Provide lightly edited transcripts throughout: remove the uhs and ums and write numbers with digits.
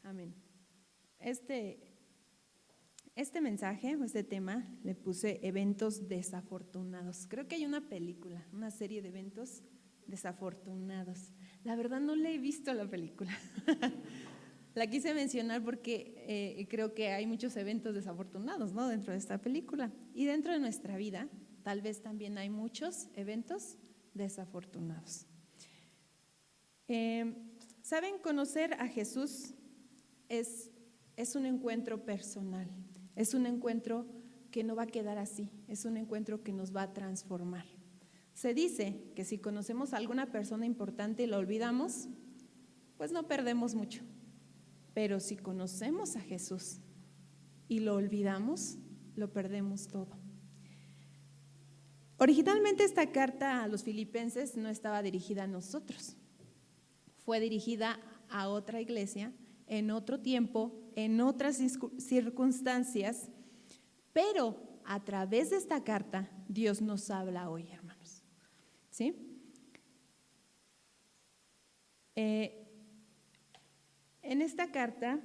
Amén. Este mensaje, este tema, le puse eventos desafortunados. Creo que hay una película, una serie de eventos desafortunados. La verdad no le he visto la película. La quise mencionar porque creo que hay muchos eventos desafortunados, ¿no?, dentro de esta película. Y dentro de nuestra vida, tal vez también hay muchos eventos desafortunados. ¿Saben? Conocer a Jesús es un encuentro personal, es un encuentro que no va a quedar así, es un encuentro que nos va a transformar. Se dice que si conocemos a alguna persona importante y la olvidamos, pues no perdemos mucho. Pero si conocemos a Jesús y lo olvidamos, lo perdemos todo. Originalmente esta carta a los filipenses no estaba dirigida a nosotros, fue dirigida a otra iglesia, en otro tiempo, en otras circunstancias, pero a través de esta carta Dios nos habla hoy, hermanos. ¿Sí? En esta carta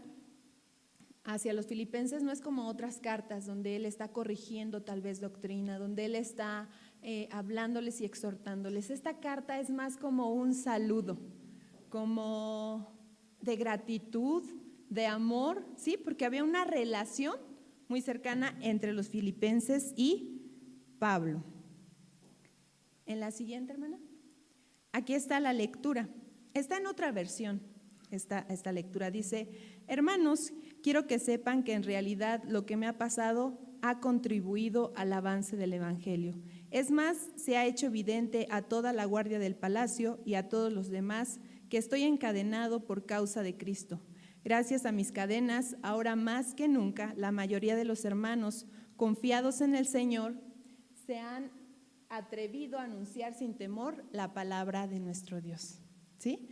hacia los filipenses no es como otras cartas donde Él está corrigiendo tal vez doctrina, donde Él está hablándoles y exhortándoles. Esta carta es más como un saludo, como de gratitud, de amor, ¿sí? Porque había una relación muy cercana entre los filipenses y Pablo. En la siguiente, hermana, aquí está la lectura. Está en otra versión, esta lectura. Dice: hermanos, quiero que sepan que en realidad lo que me ha pasado ha contribuido al avance del Evangelio. Es más, se ha hecho evidente a toda la guardia del palacio y a todos los demás que estoy encadenado por causa de Cristo. Gracias a mis cadenas, ahora más que nunca, la mayoría de los hermanos confiados en el Señor se han atrevido a anunciar sin temor la palabra de nuestro Dios. ¿Sí?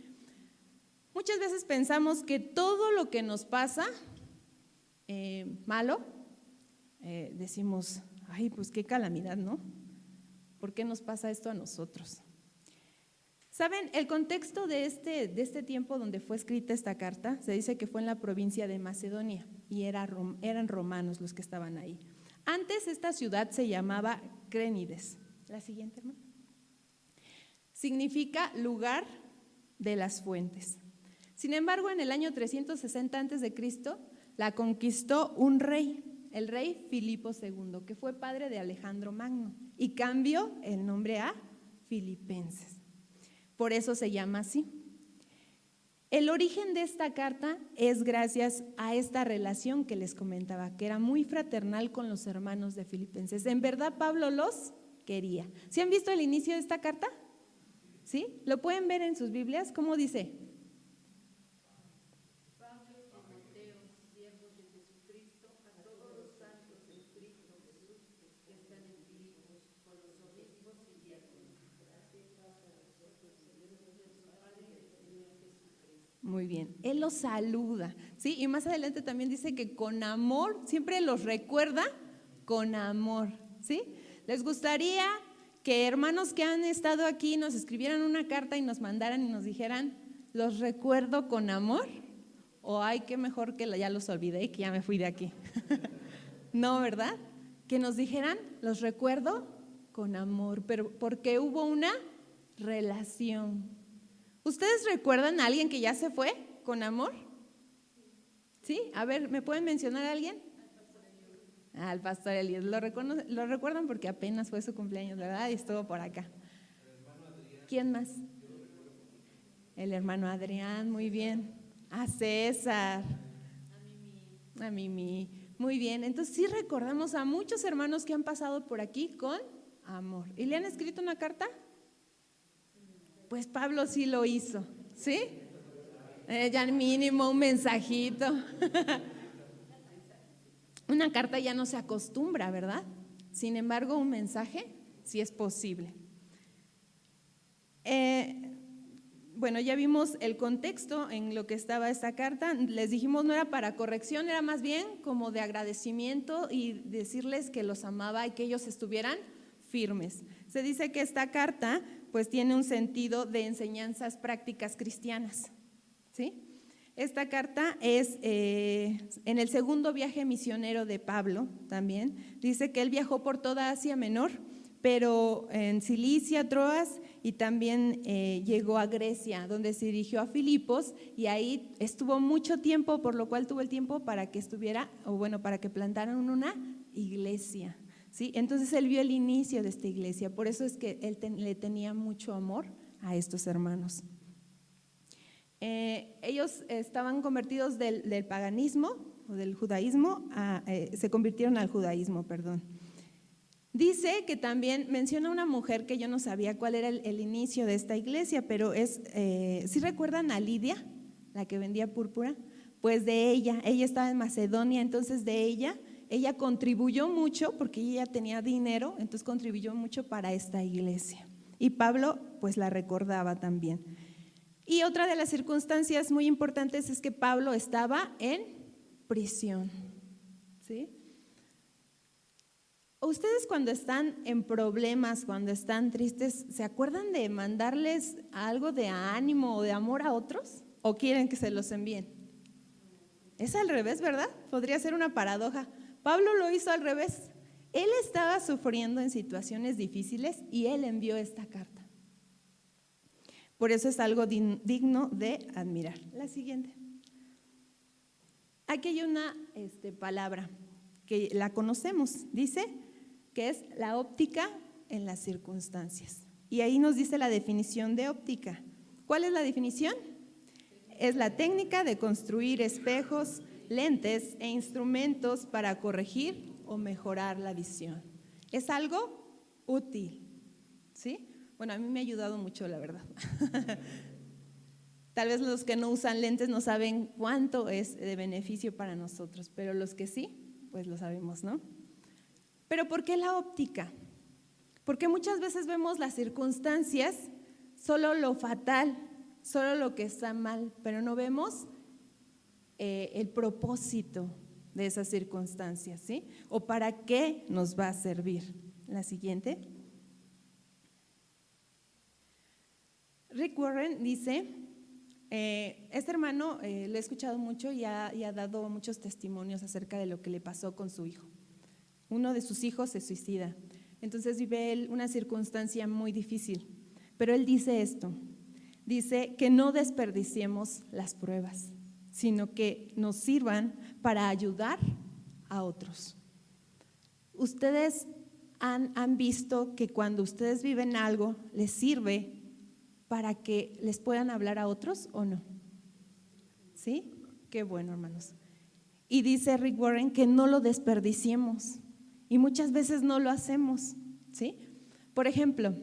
Muchas veces pensamos que todo lo que nos pasa malo, decimos, ay, pues qué calamidad, ¿no? ¿Por qué nos pasa esto a nosotros? ¿Saben? El contexto de este tiempo donde fue escrita esta carta, se dice que fue en la provincia de Macedonia y eran romanos los que estaban ahí. Antes esta ciudad se llamaba Crénides. La siguiente, hermano. Significa lugar de las fuentes. Sin embargo, en el año 360 a.C., la conquistó un rey, el rey Filipo II, que fue padre de Alejandro Magno, y cambió el nombre a Filipenses. Por eso se llama así. El origen de esta carta es gracias a esta relación que les comentaba, que era muy fraternal con los hermanos de Filipenses. En verdad, Pablo los quería. ¿Sí han visto el inicio de esta carta? ¿Sí? ¿Lo pueden ver en sus Biblias? ¿Cómo dice? Pablo y Timoteo, siervos de Jesucristo, a todos los santos en Cristo Jesús que están en Filipos, con los obispos y diáconos. Muy bien, Él los saluda, ¿sí? Y más adelante también dice que con amor, siempre los recuerda con amor, ¿sí? ¿Les gustaría que hermanos que han estado aquí nos escribieran una carta y nos mandaran y nos dijeran, los recuerdo con amor? ¿O ay, qué mejor que ya los olvidé y que ya me fui de aquí? No, ¿verdad? Que nos dijeran, los recuerdo con amor, pero porque hubo una relación. ¿Ustedes recuerdan a alguien que ya se fue con amor? ¿Sí? A ver, ¿me pueden mencionar a alguien? Al pastor Elías. Lo recuerdan porque apenas fue su cumpleaños, ¿verdad? Y estuvo por acá. ¿Quién más? El hermano Adrián, muy bien. A César. A Mimi. Muy bien. Entonces sí recordamos a muchos hermanos que han pasado por aquí con amor. ¿Y le han escrito una carta? Pues Pablo sí lo hizo, ¿sí? Ya mínimo un mensajito. Una carta ya no se acostumbra, ¿verdad? Sin embargo, un mensaje sí es posible. Bueno, ya vimos el contexto en lo que estaba esta carta. Les dijimos no era para corrección, era más bien como de agradecimiento y decirles que los amaba y que ellos estuvieran firmes. Se dice que esta carta pues tiene un sentido de enseñanzas prácticas cristianas, ¿sí? Esta carta es en el segundo viaje misionero de Pablo también. Dice que él viajó por toda Asia Menor, pero en Cilicia, Troas y también llegó a Grecia, donde se dirigió a Filipos y ahí estuvo mucho tiempo, por lo cual tuvo el tiempo para que estuviera, o bueno, para que plantaran una iglesia, ¿sí? Entonces él vio el inicio de esta iglesia, por eso es que él le tenía mucho amor a estos hermanos. Ellos estaban convertidos del paganismo o del judaísmo, se convirtieron al judaísmo, perdón. Dice que también menciona una mujer que yo no sabía cuál era el inicio de esta iglesia, pero ¿sí recuerdan a Lidia, la que vendía púrpura? Pues de ella estaba en Macedonia, entonces de ella contribuyó mucho porque ella tenía dinero, entonces contribuyó mucho para esta iglesia. Y Pablo pues la recordaba también. Y otra de las circunstancias muy importantes es que Pablo estaba en prisión, ¿sí? Ustedes cuando están en problemas, cuando están tristes, ¿se acuerdan de mandarles algo de ánimo o de amor a otros? ¿O quieren que se los envíen? Es al revés, ¿verdad? Podría ser una paradoja. Pablo lo hizo al revés. Él estaba sufriendo en situaciones difíciles y él envió esta carta. Por eso es algo digno de admirar. La siguiente. Aquí hay una palabra que la conocemos, dice que es la óptica en las circunstancias. Y ahí nos dice la definición de óptica. ¿Cuál es la definición? Es la técnica de construir espejos, lentes e instrumentos para corregir o mejorar la visión. Es algo útil, ¿sí? Bueno, a mí me ha ayudado mucho, la verdad. Tal vez los que no usan lentes no saben cuánto es de beneficio para nosotros, pero los que sí, pues lo sabemos, ¿no? Pero ¿por qué la óptica? Porque muchas veces vemos las circunstancias, solo lo fatal, solo lo que está mal, pero no vemos el propósito de esas circunstancias, ¿sí? O para qué nos va a servir. La siguiente. Rick Warren dice, este hermano lo he escuchado mucho y ha dado muchos testimonios acerca de lo que le pasó con su hijo. Uno de sus hijos se suicida, entonces vive él una circunstancia muy difícil, pero él dice esto, dice que no desperdiciemos las pruebas, sino que nos sirvan para ayudar a otros. Ustedes han visto que cuando ustedes viven algo, les sirve para que les puedan hablar a otros o no. ¿Sí? Qué bueno, hermanos. Y dice Rick Warren que no lo desperdiciemos y muchas veces no lo hacemos, ¿sí? Por ejemplo,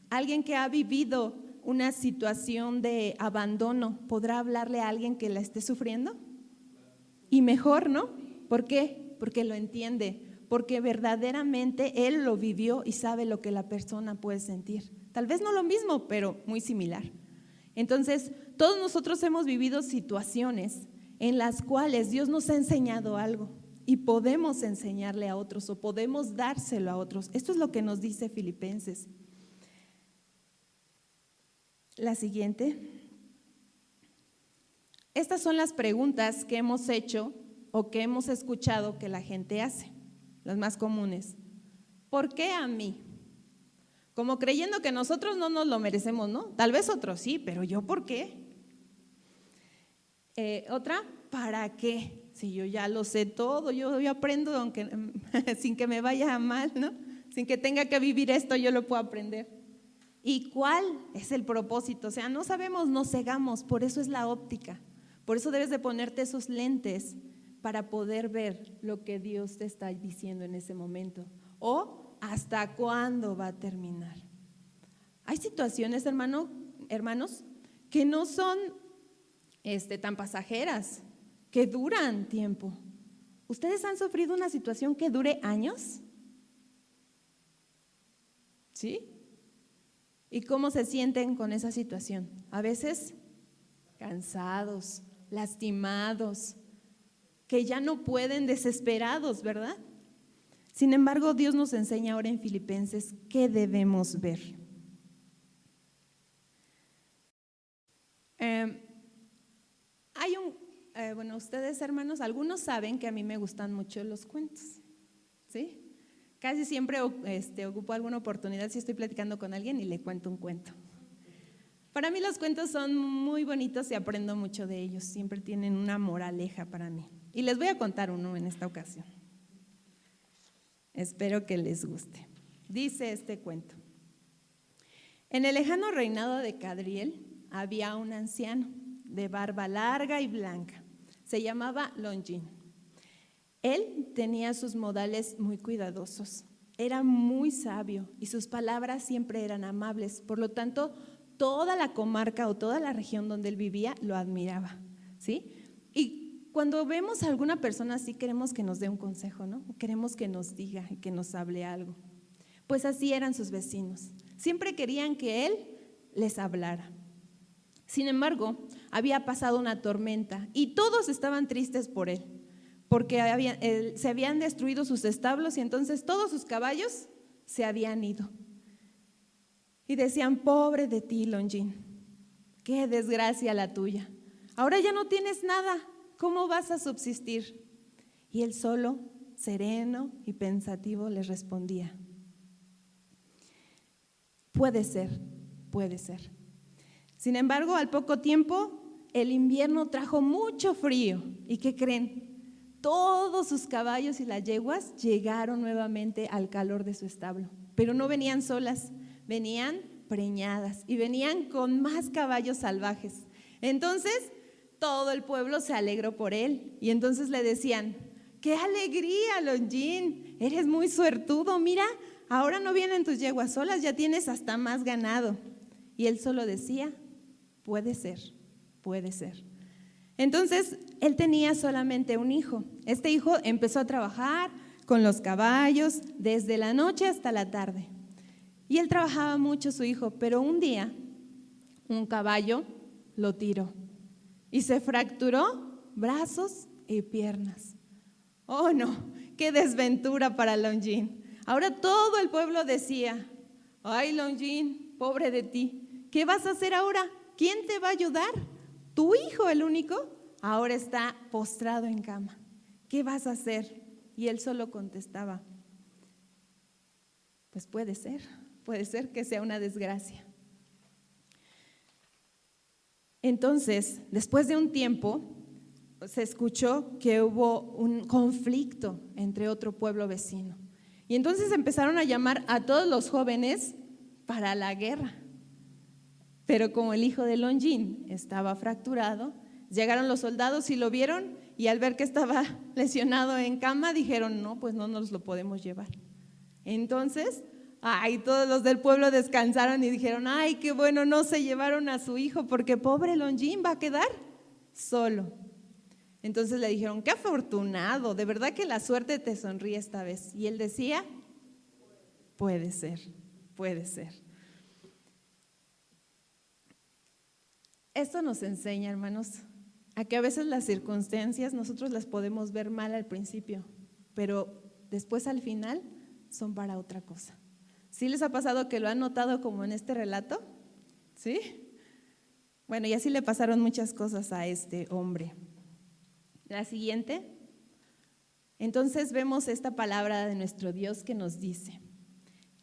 alguien que ha vivido una situación de abandono, ¿podrá hablarle a alguien que la esté sufriendo? Y mejor, ¿no? ¿Por qué? Porque lo entiende, porque verdaderamente él lo vivió y sabe lo que la persona puede sentir. Tal vez no lo mismo, pero muy similar. Entonces, todos nosotros hemos vivido situaciones en las cuales Dios nos ha enseñado algo y podemos enseñarle a otros o podemos dárselo a otros. Esto es lo que nos dice Filipenses. La siguiente. Estas son las preguntas que hemos hecho o que hemos escuchado que la gente hace, las más comunes. ¿Por qué a mí? Como creyendo que nosotros no nos lo merecemos, ¿no? Tal vez otros sí, pero ¿yo por qué? Otra, ¿para qué? Si yo ya lo sé todo, yo aprendo aunque, sin que me vaya mal, ¿no? Sin que tenga que vivir esto, yo lo puedo aprender. ¿Y cuál es el propósito? O sea, no sabemos, nos cegamos, por eso es la óptica. Por eso debes de ponerte esos lentes para poder ver lo que Dios te está diciendo en ese momento. O hasta cuándo va a terminar. Hay situaciones, hermanos, que no son tan pasajeras, que duran tiempo. ¿Ustedes han sufrido una situación que dure años? ¿Sí? ¿Y cómo se sienten con esa situación? A veces cansados, lastimados, que ya no pueden, desesperados, ¿verdad? Sin embargo, Dios nos enseña ahora en Filipenses qué debemos ver. Hay Bueno, ustedes, hermanos, algunos saben que a mí me gustan mucho los cuentos, ¿sí? Casi siempre ocupo alguna oportunidad si estoy platicando con alguien y le cuento un cuento. Para mí los cuentos son muy bonitos y aprendo mucho de ellos, siempre tienen una moraleja para mí. Y les voy a contar uno en esta ocasión. Espero que les guste. Dice este cuento: en el lejano reinado de Cadriel había un anciano de barba larga y blanca. Se llamaba Longin. Él tenía sus modales muy cuidadosos, era muy sabio y sus palabras siempre eran amables. Por lo tanto, toda la comarca o toda la región donde él vivía lo admiraba, ¿sí? Y cuando vemos a alguna persona así, queremos que nos dé un consejo, ¿no? Queremos que nos diga y que nos hable algo. Pues así eran sus vecinos, siempre querían que él les hablara. Sin embargo, había pasado una tormenta y todos estaban tristes por él, porque se habían destruido sus establos y entonces todos sus caballos se habían ido. Y decían: pobre de ti, Longin, qué desgracia la tuya. Ahora ya no tienes nada, ¿cómo vas a subsistir? Y él solo, sereno y pensativo, les respondía: puede ser, puede ser. Sin embargo, al poco tiempo, el invierno trajo mucho frío. ¿Y qué creen? Todos sus caballos y las yeguas llegaron nuevamente al calor de su establo, pero no venían solas, venían preñadas y venían con más caballos salvajes. Entonces, todo el pueblo se alegró por él y entonces le decían: ¡qué alegría, Longin! Eres muy suertudo, mira, ahora no vienen tus yeguas solas, ya tienes hasta más ganado. Y él solo decía: puede ser, puede ser. Entonces, él tenía solamente un hijo. Este hijo empezó a trabajar con los caballos desde la noche hasta la tarde. Y él trabajaba mucho, su hijo, pero un día un caballo lo tiró y se fracturó brazos y piernas. ¡Oh, no! ¡Qué desventura para Longin! Ahora todo el pueblo decía: ¡ay, Longin, pobre de ti! ¿Qué vas a hacer ahora? ¿Quién te va a ayudar? Tu hijo, el único, ahora está postrado en cama. ¿Qué vas a hacer? Y él solo contestaba: pues puede ser que sea una desgracia. Entonces, después de un tiempo, se escuchó que hubo un conflicto entre otro pueblo vecino. Y entonces empezaron a llamar a todos los jóvenes para la guerra. Pero como el hijo de Longin estaba fracturado, llegaron los soldados y lo vieron, y al ver que estaba lesionado en cama, dijeron: no, pues no nos lo podemos llevar. Entonces, todos los del pueblo descansaron y dijeron: ay, qué bueno, no se llevaron a su hijo, porque pobre Longin va a quedar solo. Entonces le dijeron: qué afortunado, de verdad que la suerte te sonríe esta vez. Y él decía: puede ser, puede ser. Esto nos enseña, hermanos, a que a veces las circunstancias nosotros las podemos ver mal al principio, pero después al final son para otra cosa. ¿Sí les ha pasado que lo han notado como en este relato? ¿Sí? Bueno, y así le pasaron muchas cosas a este hombre. La siguiente. Entonces vemos esta palabra de nuestro Dios que nos dice: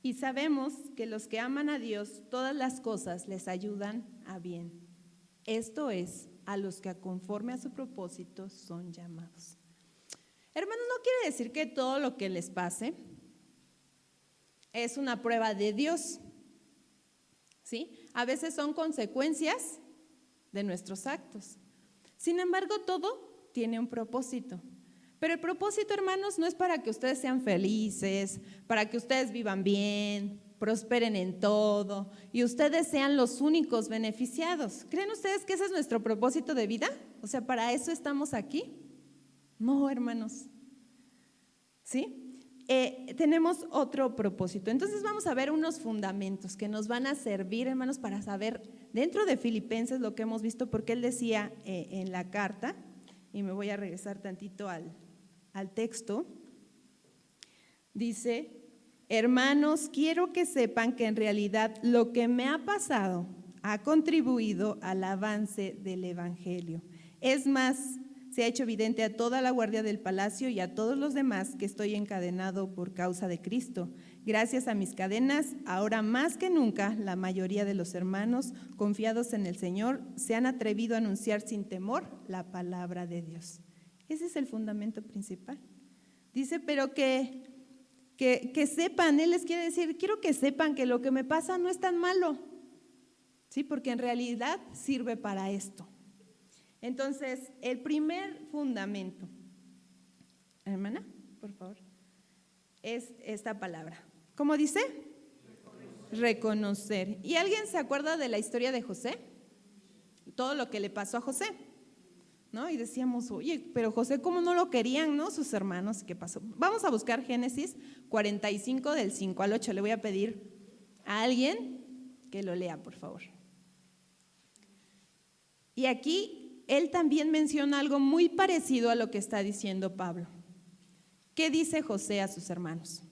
y sabemos que los que aman a Dios, todas las cosas les ayudan a bien. Esto es, a los que conforme a su propósito son llamados. Hermanos, no quiere decir que todo lo que les pase es una prueba de Dios, ¿sí? A veces son consecuencias de nuestros actos. Sin embargo, todo tiene un propósito. Pero el propósito, hermanos, no es para que ustedes sean felices, para que ustedes vivan bien, prosperen en todo y ustedes sean los únicos beneficiados. ¿Creen ustedes que ese es nuestro propósito de vida? O sea, ¿para eso estamos aquí? No, hermanos. ¿Sí? Tenemos otro propósito. Entonces vamos a ver unos fundamentos que nos van a servir, hermanos, para saber dentro de Filipenses lo que hemos visto, porque él decía en la carta, y me voy a regresar tantito al texto, dice: hermanos, quiero que sepan que en realidad lo que me ha pasado ha contribuido al avance del Evangelio. Es más, se ha hecho evidente a toda la guardia del palacio y a todos los demás que estoy encadenado por causa de Cristo. Gracias a mis cadenas, ahora más que nunca, la mayoría de los hermanos, confiados en el Señor, se han atrevido a anunciar sin temor la palabra de Dios. Ese es el fundamento principal. Dice, pero que sepan, Él les quiere decir, quiero que sepan que lo que me pasa no es tan malo, ¿sí? Porque en realidad sirve para esto. Entonces, el primer fundamento, hermana, por favor, es esta palabra. ¿Cómo dice? Reconocer. ¿Y alguien se acuerda de la historia de José? Todo lo que le pasó a José, ¿no? Y decíamos, oye, pero José, ¿cómo no lo querían, no? Sus hermanos, ¿qué pasó? Vamos a buscar Génesis 45 del 5 al 8. Le voy a pedir a alguien que lo lea, por favor. Y aquí él también menciona algo muy parecido a lo que está diciendo Pablo. ¿Qué dice José a sus hermanos?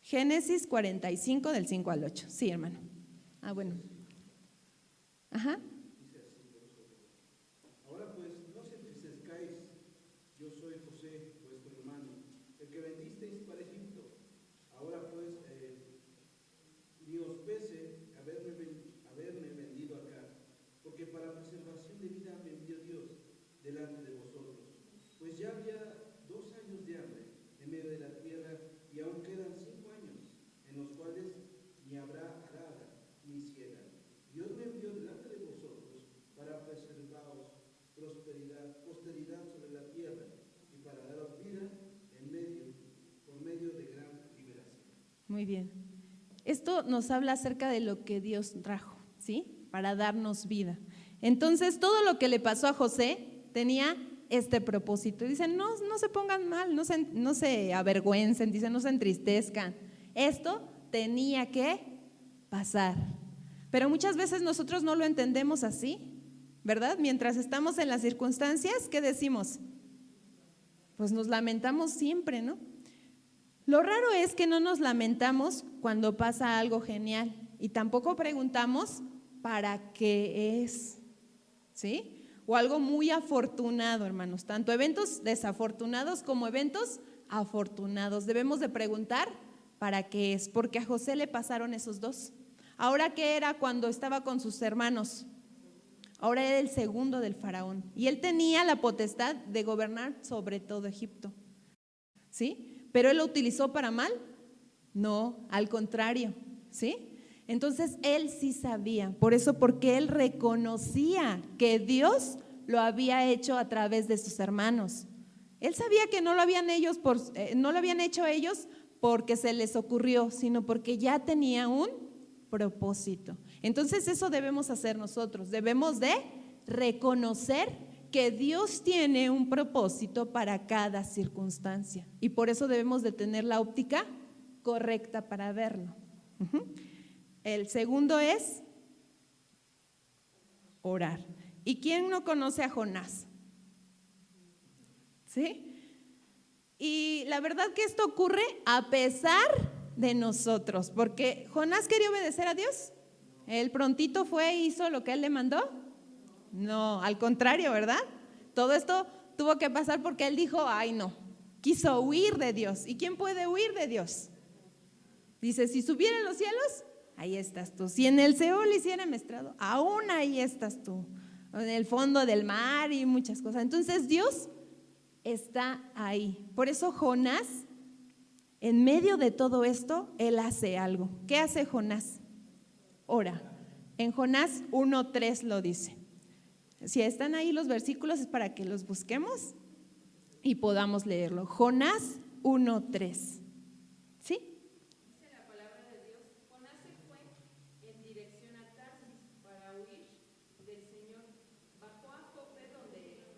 Génesis 45 del 5 al 8. Sí, hermano. Bueno. Ajá. Ahora pues, no se entristezcáis, yo soy José, vuestro hermano, el que vendisteis para Egipto. Ahora pues, ni os pese haberme vendido acá, porque para preservación de vida me envió Dios delante de vosotros. Pues ya había 2 años de hambre en medio de la tierra, y aún quedan 5 años, en los cuales ni habrá arada ni siega. Dios me envió delante de vosotros para preservaros posteridad sobre la tierra, y para daros vida por medio de gran liberación. Muy bien. Esto nos habla acerca de lo que Dios trajo, ¿sí? Para darnos vida. Entonces, todo lo que le pasó a José tenía este propósito. Dicen, no se pongan mal, no se avergüencen, dicen, no se entristezcan. Esto tenía que pasar. Pero muchas veces nosotros no lo entendemos así, ¿verdad? Mientras estamos en las circunstancias, ¿qué decimos? Pues nos lamentamos siempre, ¿no? Lo raro es que no nos lamentamos cuando pasa algo genial y tampoco preguntamos para qué es, ¿sí? O algo muy afortunado, hermanos, tanto eventos desafortunados como eventos afortunados. Debemos de preguntar para qué es, porque a José le pasaron esos dos. Ahora, ¿qué era cuando estaba con sus hermanos? Ahora era el segundo del faraón y él tenía la potestad de gobernar sobre todo Egipto, ¿sí? ¿Pero él lo utilizó para mal? No, al contrario, ¿sí? Entonces él sí sabía, por eso, porque él reconocía que Dios lo había hecho a través de sus hermanos. Él sabía que no lo habían hecho ellos porque se les ocurrió, sino porque ya tenía un propósito. Entonces eso debemos hacer nosotros, debemos de reconocer que Dios tiene un propósito para cada circunstancia y por eso debemos de tener la óptica correcta para verlo. El segundo es orar. ¿Y quién no conoce a Jonás? ¿Sí? Y la verdad que esto ocurre a pesar de nosotros, porque Jonás quería obedecer a Dios. Él prontito fue e hizo lo que él le mandó. No, al contrario, ¿verdad? Todo esto tuvo que pasar porque él dijo, ay no, quiso huir de Dios. ¿Y quién puede huir de Dios? Dice, si subiera en los cielos, ahí estás tú. Si en el Seol hiciera mi estrado, aún ahí estás tú. En el fondo del mar y muchas cosas. Entonces Dios está ahí. Por eso Jonás, en medio de todo esto, él hace algo. ¿Qué hace Jonás? Ora. En Jonás 1:3 lo dice. Si están ahí los versículos es para que los busquemos y podamos leerlo. Jonás 1:3. ¿Sí? Dice la palabra de Dios, Jonás se fue en dirección a Tarsis para huir del Señor. Bajó a Jope donde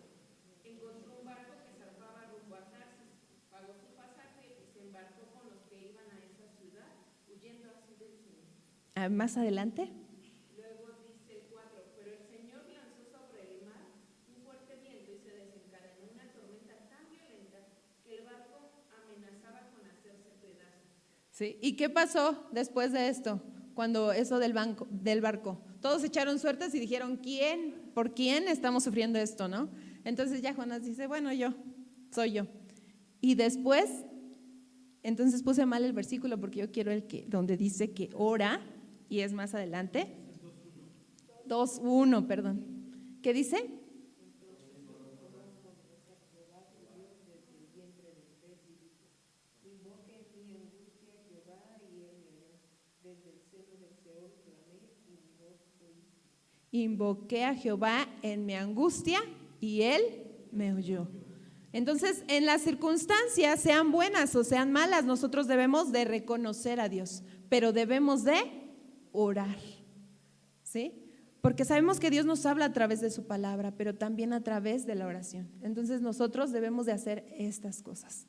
encontró un barco que zarpaba rumbo a Tarsis. Pagó su pasaje y se embarcó con los que iban a esa ciudad, huyendo así del Señor. Más adelante. ¿Sí? ¿Y qué pasó después de esto? Cuando eso del barco, todos echaron suertes y dijeron, ¿quién por quién estamos sufriendo esto, ¿no? Entonces ya Jonás dice, bueno, soy yo. Y después, entonces puse mal el versículo porque yo quiero donde dice que ora, y es más adelante. 2:1, perdón. ¿Qué dice? Invoqué a Jehová en mi angustia y Él me oyó. Entonces, en las circunstancias, sean buenas o sean malas, nosotros debemos de reconocer a Dios, pero debemos de orar, ¿sí? Porque sabemos que Dios nos habla a través de su palabra, pero también a través de la oración. Entonces, nosotros debemos de hacer estas cosas,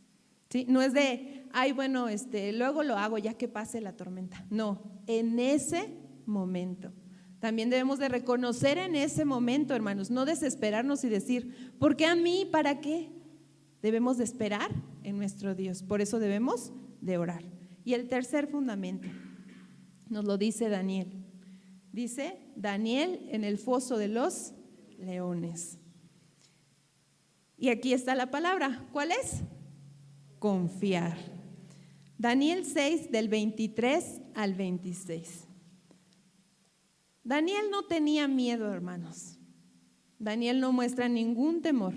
¿sí? No es de, ay, bueno, luego lo hago ya que pase la tormenta. No, en ese momento. También debemos de reconocer en ese momento, hermanos, no desesperarnos y decir, ¿por qué a mí? ¿Para qué? Debemos de esperar en nuestro Dios, por eso debemos de orar. Y el tercer fundamento nos lo dice Daniel. Dice Daniel en el foso de los leones. Y aquí está la palabra, ¿cuál es? Confiar. Daniel 6 del 23 al 26. Daniel no tenía miedo, hermanos. Daniel no muestra ningún temor.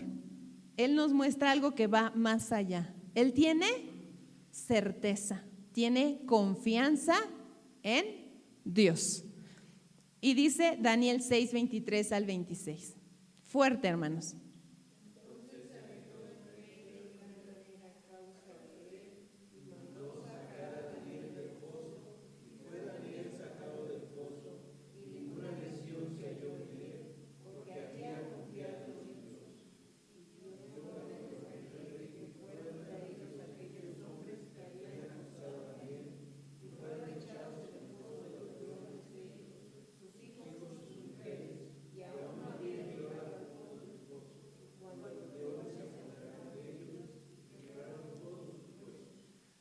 Él nos muestra algo que va más allá. Él tiene certeza, tiene confianza en Dios. Y dice Daniel 6, 23 al 26. Fuerte, hermanos.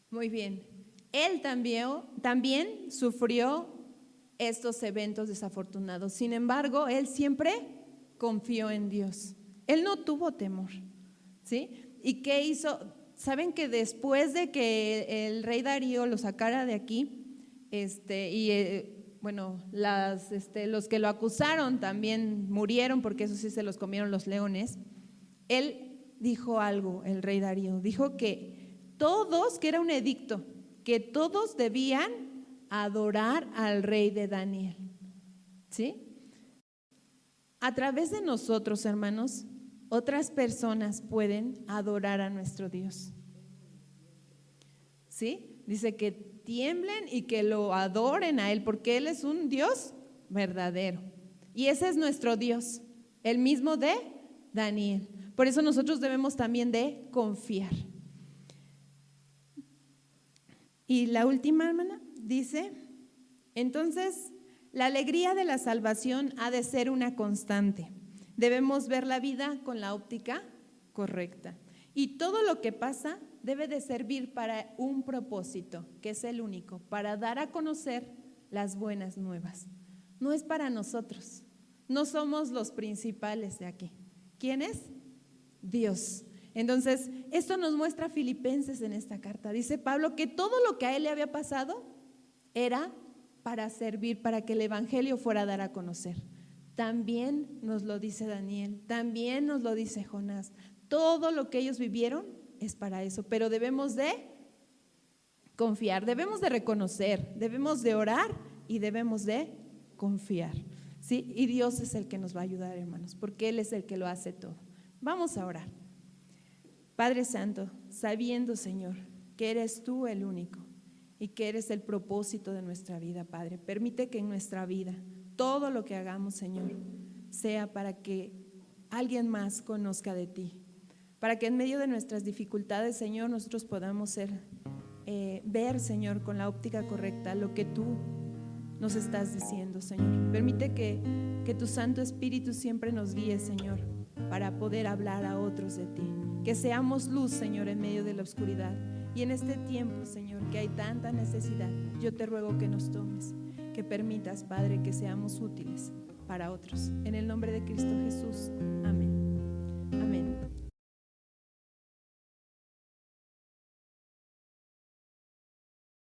Muy bien. Él también sufrió estos eventos desafortunados. Sin embargo, él siempre confió en Dios. Él no tuvo temor, ¿sí? ¿Y qué hizo? Saben que después de que el rey Darío lo sacara de aquí, los que lo acusaron también murieron, porque eso sí se los comieron los leones. Él dijo algo, el rey Darío, dijo que era un edicto, que todos debían adorar al rey de Daniel, ¿sí? A través de nosotros, hermanos, otras personas pueden adorar a nuestro Dios, ¿sí? Dice que tiemblen y que lo adoren a Él, porque Él es un Dios verdadero. Y ese es nuestro Dios, el mismo de Daniel. Por eso nosotros debemos también de confiar. Y la última, hermana, dice, entonces, la alegría de la salvación ha de ser una constante. Debemos ver la vida con la óptica correcta. Y todo lo que pasa debe de servir para un propósito, que es el único, para dar a conocer las buenas nuevas. No es para nosotros, no somos los principales de aquí. ¿Quién es? Dios. Entonces, esto nos muestra Filipenses en esta carta. Dice Pablo que todo lo que a él le había pasado era para servir, para que el evangelio fuera a dar a conocer. También nos lo dice Daniel, también nos lo dice Jonás. Todo lo que ellos vivieron es para eso, pero debemos de confiar, debemos de reconocer, debemos de orar y debemos de confiar, ¿sí? Y Dios es el que nos va a ayudar, hermanos, porque Él es el que lo hace todo. Vamos a orar. Padre Santo, sabiendo, Señor, que eres tú el único y que eres el propósito de nuestra vida, Padre, permite que en nuestra vida todo lo que hagamos, Señor, sea para que alguien más conozca de ti, para que en medio de nuestras dificultades, Señor, nosotros podamos ver, Señor, con la óptica correcta lo que tú nos estás diciendo, Señor. Permite que tu Santo Espíritu siempre nos guíe, Señor, para poder hablar a otros de ti. Que seamos luz, Señor, en medio de la oscuridad. Y en este tiempo, Señor, que hay tanta necesidad, yo te ruego que nos tomes, que permitas, Padre, que seamos útiles para otros. En el nombre de Cristo Jesús. Amén.